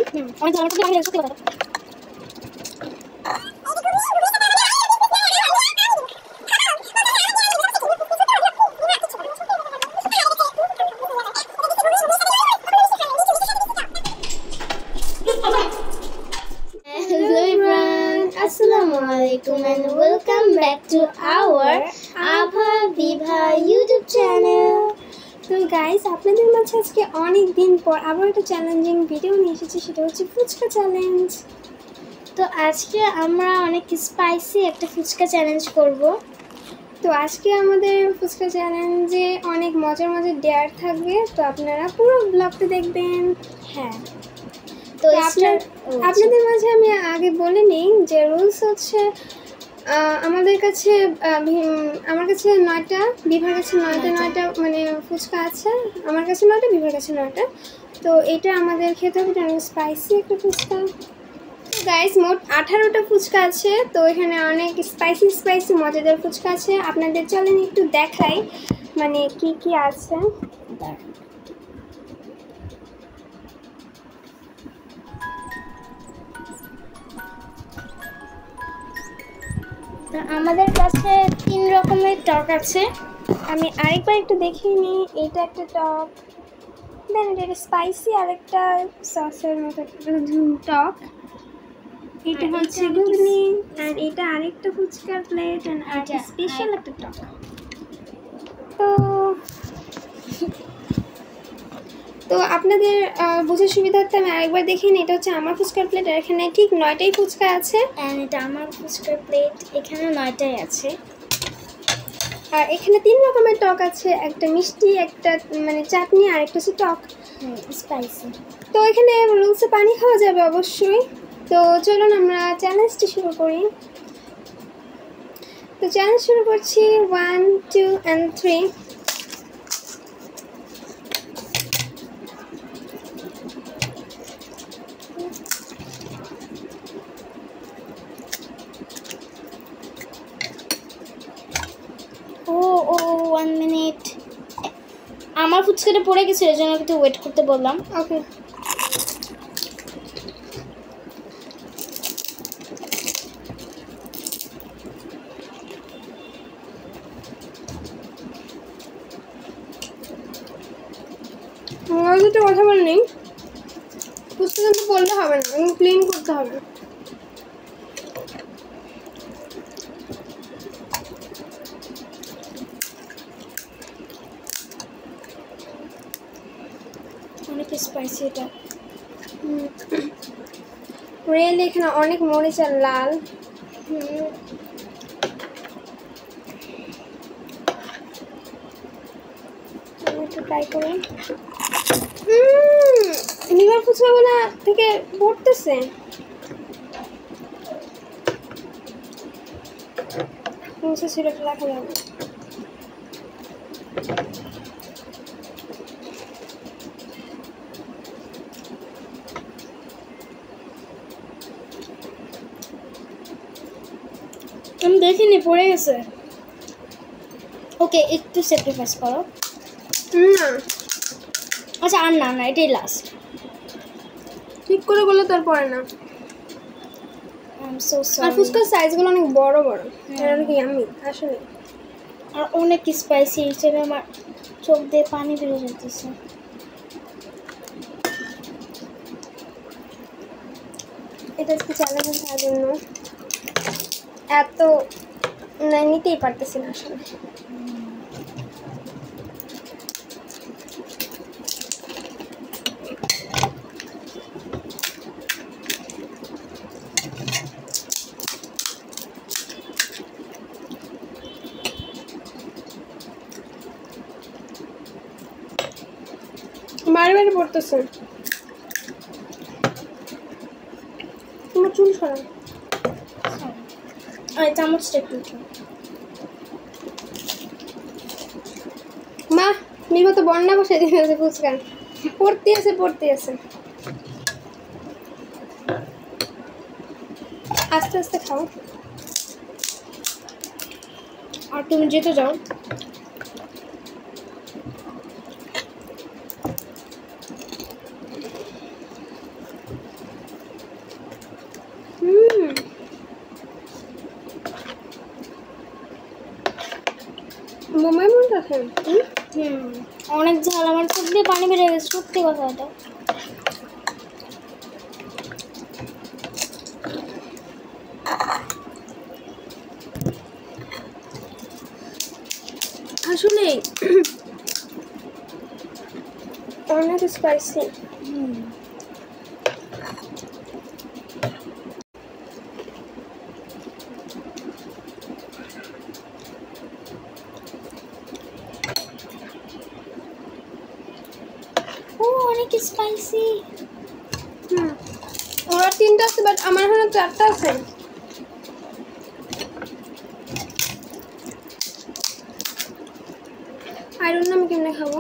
অনেক ধরনের সত্যি আমি সত্যি কথা Assalamualaikum and welcome back to our Abha Vibha YouTube channel. তো গাইস, আপনাদের মাঝে আজকে অনেক দিন পর আবার একটা চ্যালেঞ্জিং ভিডিও নিয়ে এসেছি, সেটা হচ্ছে ফুচকা চ্যালেঞ্জ। তো আজকে আমরা অনেক স্পাইসি একটা ফুচকা চ্যালেঞ্জ করব। তো আজকে আমাদের ফুচকা চ্যালেঞ্জে অনেক মজার মজার ডেয়ার থাকবে, তো আপনারা পুরো ব্লগটা দেখবেন। হ্যাঁ, তো আপনাদের মাঝে আমি আগে বলে নিই যে রুলস হচ্ছে আমার কাছে 9টা, বিভার কাছে 9টা মানে ফুচকা আছে। আমার কাছে 9টা, বিভার কাছে 9টা। তো এটা আমাদের খেতে হবে, অনেক স্পাইসি একটা ফুচকা। গাইস, মোট 18টা ফুচকা আছে। তো এখানে অনেক স্পাইসি মজাদার ফুচকা আছে। আপনাদের চলেন একটু দেখাই মানে কি কি আছে। আমাদের কাছে 3 রকমের টক আছে। আমি আরেকবার একটু দেখিয়ে নিই। এটা একটা টক, দেন এটা স্পাইসি, আরেকটা সসের মতো টক। এটা হচ্ছে ঘুগনি, আর এটা আরেকটা ফুচকার প্লেট, আর এটা স্পেশাল একটা টক। তো আপনাদের বোঝার সুবিধার্থে আমি আরেকবার দেখিয়ে নিই। এটা হচ্ছে আমার ফুচকার প্লেট, আর এখানে ঠিক 9টাই ফুচকা আছে। এটা আমার ফুচকার প্লেট, এখানে 9টাই আছে। আর এখানে 3 রকমের টক আছে, একটা মিষ্টি, একটা মানে চাটনি, আর একটা হচ্ছে টক স্পাইসি। তো এখানে রুলসে পানি খাওয়া যাবে অবশ্যই। তো চলুন আমরা চ্যালেঞ্জটি শুরু করি। তো চ্যালেঞ্জ শুরু করছি, 1, 2 and 3। ও 1 মিনিট, আমার ফুচকাটা পড়ে গেছে, এর জন্য একটু ওয়েট করতে বললাম। ওকে, দুটো কথা বলনি, ফুচকা কিন্তু বললে হবে না, ক্লিন করতে হবে। অনেক স্পাইসি এটা। রিয়েলি এখানে অনেক মরিচ আর লাল। একটু ট্রাই করুন। লিভার ফুচকাগুলো থেকে পড়তেছে। মুছে সিলেটে রাখা যাবে। আমি দেখিনি, পড়ে গেছে। ওকে, একটু স্যাক্রিফাইস করো। না, আচ্ছা, আর না, এটাই লাস্ট। ঠিক করে বললে তার পরে না। আর ফুচকার সাইজগুলো অনেক বড় বড়, এটা অনেক ইয়াম্মি আসলে। আর অনেক স্পাইসি, হিসেবে আমার চোখ দিয়ে পানি বেরিয়ে যেতেছে। এটা একটু চ্যালেঞ্জ হওয়ার জন্য এত নিতেই পারতেছি না আসলে। বারে বারে পড়তেছে। তোমার চুল সরা। চামচটা একটু মা, মিমা তো বন্যা বসে দিয়েছে ফুচকা। পড়তে আছে। আস্তে আস্তে খাও। আর তুমি যেতে যাও। অনেক ঝাল, আমার চোখ দিয়ে পানি বেরিয়ে গেছে, সত্যি কথা এটা। আসলে অনেক স্পাইসি। অনেক স্পাইসি। আমার 3টা আছে, বাট আমার এখনো 4টা আছে। I don't know আমি কেমনে খাবো।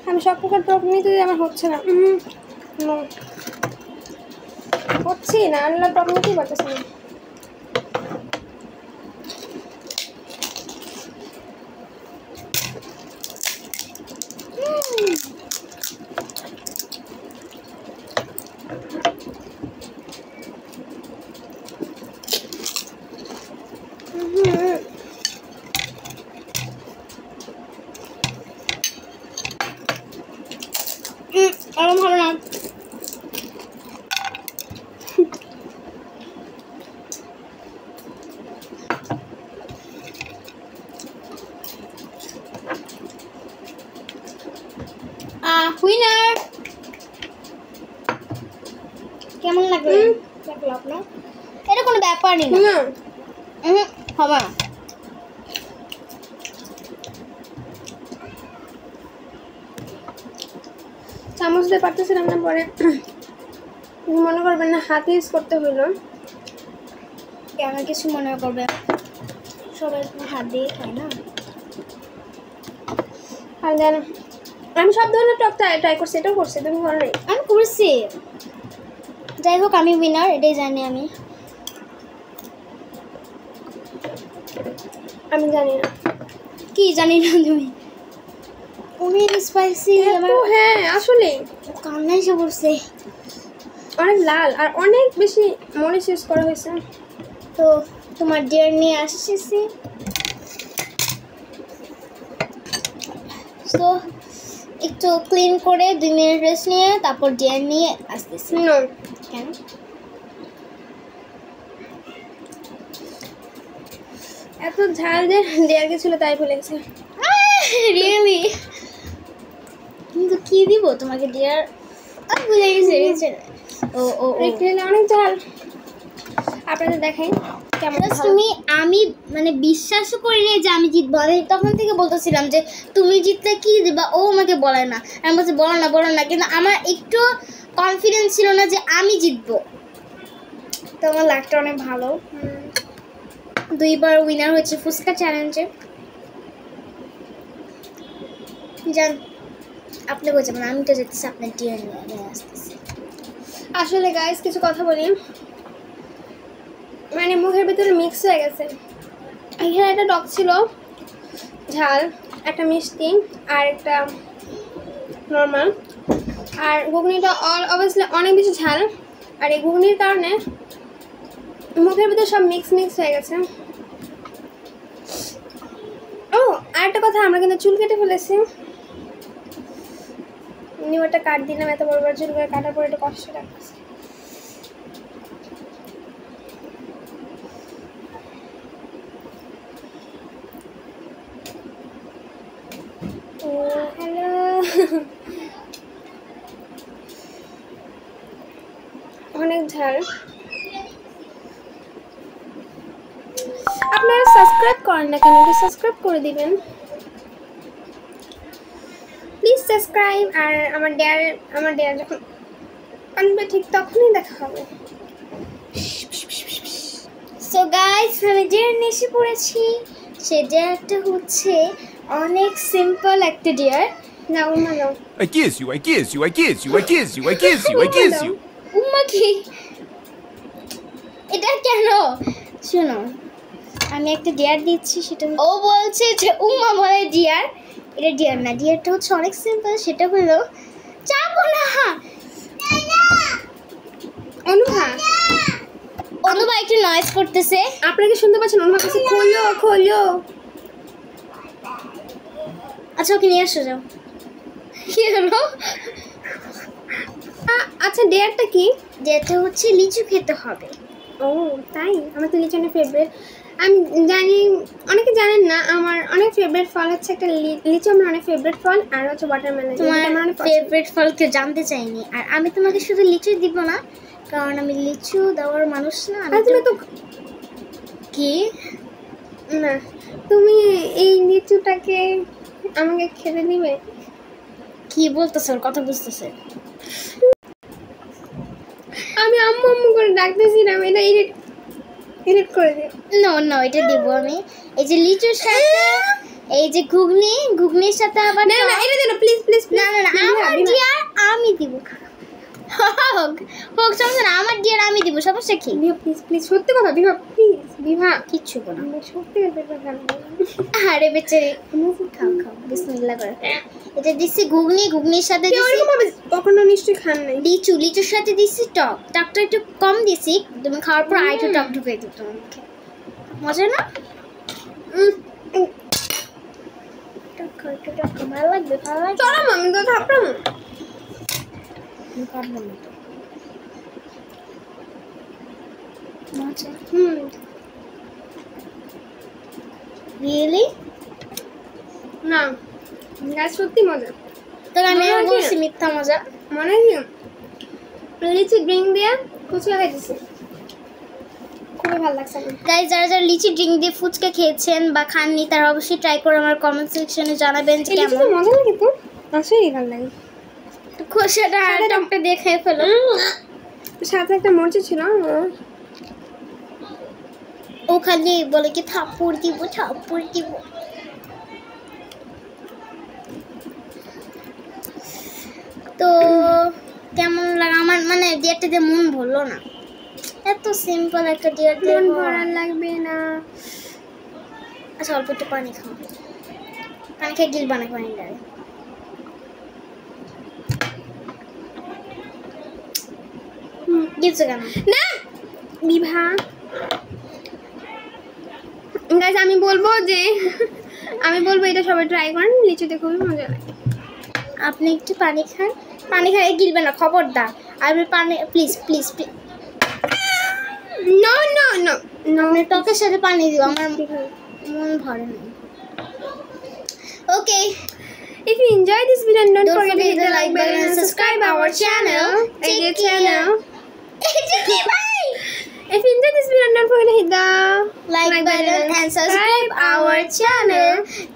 আমি সব প্রকার টক নিতে আমার হচ্ছে না, হচ্ছে না, আনলা টক নিতেই পারতেছি না। আমার ভালো না। উইনার কেমন লাগলো? আপনার এটা কোনো ব্যাপার নেই না। হবে না। চামচ দিয়ে পারতেছিলাম না, পরে মনে করবেন না হাতে ইউজ করতে হইলো। কেন কিছু মনে করবে, সবাই হাত দিয়ে খায় না। আর জানো আমি সব ধরনের টক ট্রাই করছি, এটাও করছি, তুমি করো নাই? আমি করছি। যাই হোক আমি উইনার, এটাই জানি আমি। আমি জানি না কি জানি না তুমি? অনেক স্পাইসি। হ্যাঁ আসলে কান্না এসে পড়ছে। অনেক লাল আর অনেক বেশি মরিচ ইউজ করা হয়েছে। তো তোমার ডিয়ার নিয়ে আসছি, তো একটু ক্লিন করে 2 মিনিট রেস্ট নিয়ে তারপর ডিয়ার নিয়ে আসতেছি। কেন? এত ঝাল যে দেয়ার গেছিল তাই ভুলে গেছে। রিয়েলি? কিন্তু কি দিব তোমাকে ডিয়ার? ভুলে গেছে। ও অনেক ঝাল। আপনাদের দেখাই কেমন। আমি মানে বিশ্বাসও করিনি যে আমি জিতবো। আমি তখন থেকে বলতেছিলাম যে তুমি জিতলে কি দিবা, ও আমাকে বলে না। আমি বলছি বলো না, কিন্তু আমার একটু কনফিডেন্স ছিল না যে আমি জিতবো। তো আমার লাকটা অনেক ভালো। 2বার উইনার হয়েছে ফুচকা চ্যালেঞ্জে। জান আপনি বলছেন আমি তো যেতেছি আপনার ডিয়ার নিয়ে আসতেছি। আসলে গাইস কিছু কথা বলি, মানে মুখের ভিতরে মিক্স হয়ে গেছে। এখানে একটা টক ছিল, ঝাল, একটা মিষ্টি আর একটা নর্মাল, আর ঘুগনিটা অবভিয়াসলি অনেক বেশি ঝাল। আর এই ঘুগনির কারণে মুখের ভিতরে সব মিক্স হয়ে গেছে। ও আর একটা কথা, আমরা কিন্তু চুল কেটে ফেলেছি। নিউ একটা কাট দিলাম, এত বড় চুল করে কাটার পর একটু কষ্ট লাগছে। হ্যালো অনেক ঝাল। আপনারা সাবস্ক্রাইব করেন না কেন? সাবস্ক্রাইব করে দিবেন প্লিজ, সাবস্ক্রাইব। আর আমার ডেয়ার যখন আনবে ঠিক তখনই দেখা হবে। সো গাইস আমি ডেয়ার নিয়ে এসে পড়েছি। সে ডেয়ারটা হচ্ছে অনেক সিম্পল একটা ডিয়ার। না উম্মা দাও। I kiss you, I kiss you, I kiss you, I kiss you, I kiss you, I kiss you. উম্মা কি? এটা কেন? শোনো, আমি একটা ডিয়ার দিচ্ছি, সেটা ও বলছে যে উম্মা বলে ডিয়ার। এটা ডিয়ার না, ডিয়ারটা হচ্ছে অনেক সিম্পল। সেটা হলো চাপো না। অনুভা অনুভা একটু নয়েজ করতেছে। আপনারা কি শুনতে পাচ্ছেন? অনুভা কাছে খোলো খোলো। আচ্ছা ওকে নিয়ে আসো, যাও। কি হলো? আচ্ছা ডেয়ারটা কি? যেটা হচ্ছে লিচু খেতে হবে। ও তাই? আমার তো লিচু অনেক ফেভারিট। আমি জানি অনেকে জানেন না, আমার অনেক ফেভারিট ফল হচ্ছে একটা লিচু। আমার অনেক ফেভারিট ফল আর হচ্ছে ওয়াটারমেলন। তোমার ফেভারিট ফল কেউ জানতে চাইনি। আর আমি তোমাকে শুধু লিচু দিব না, কারণ আমি লিচু দেওয়ার মানুষ না। তুমি তো কি না, তুমি এই লিচুটাকে আমাকে খেতে দিবে? কি বলতেছ? ওর কথা বুঝতেছে। আমি আম্মু আম্মু করে ডাকতেছিলাম, এটা এডিট করে দিও। নো এটা দিব আমি। এই যে লিচুর সাথে এই যে ঘুগনির সাথে আবার না না এটা দিও না প্লিজ প্লিজ। না আমার ডিয়ার আমি দিব। হোক সমস্যা না, আমার ডিয়ার আমি দিব, সমস্যা কি? বিভা প্লিজ প্লিজ, সত্যি কথা বিভা প্লিজ। বিভা কিচ্ছু বলো না, আমি সত্যি কথা বলবো। আরে বেচারি খাও বিসমিল্লাহ করে। এটা দিচ্ছি ঘুগনির সাথে দিচ্ছি। কখনো নিশ্চয়ই খান নাই। লিচুর সাথে দিচ্ছি টকটা একটু কম দিছি। তুমি খাওয়ার পর আরেকটু টক ঢুকে দিত তোমার মুখে। মজা না? ভালো লাগবে চলো মামি তো থাপড়াম। পারবো না তো। মজা রিয়েলি না গাছ সত্যি মজা। তবে আমি বলছি মিথ্যা মজা। মনে কি লিচি ড্রিঙ্ক দিয়ে ফুচকা খাইতেছি, খুবই ভালো লাগছে। গাইস যারা লিচি ড্রিঙ্ক দিয়ে ফুচকা খেয়েছেন বা খাননি তারা অবশ্যই ট্রাই করে আমার কমেন্ট সেকশনে জানাবেন যে কেমন মজা লাগে। তো আসলেই ভালো লাগে। খোসাটা আর টকটা দিয়ে খেয়ে ফেলো। সাথে একটা মরচি ছিল। ও খালি বলে কি থাপ্পড় দিব। তো কেমন লাগে আমার, মানে ডিয়ারটা দিয়ে মন ভরলো না। এত সিম্পল একটা ডিয়ার দিয়ে মন ভরার লাগবে না। আচ্ছা অল্প একটু পানি খাও, পানি খেয়ে গিলবা না, পানি লাগে। গিলছে কেন? না বিভা গাইস আমি বলবো এটা সবাই ট্রাই করেন, লিচুতে খুবই মজা লাগে। আপনি একটু পানি খান, পানি খাইয়ে গিলবে না খবরদার। আপনি পানি please no no no no, টকের সাথে পানি দিও, আমার মন ভরে না। Okay, if you enjoy this video don't forget to hit the like button and subscribe our channel. Take care. If you enjoy this video don't forget to hit the like button and subscribe our channel.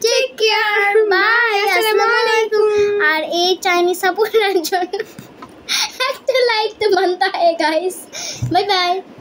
Take care. Bye. Assalamualaikum. আর এই Chinese supporter জন্য একটা like তো বানতা है guys. Bye bye.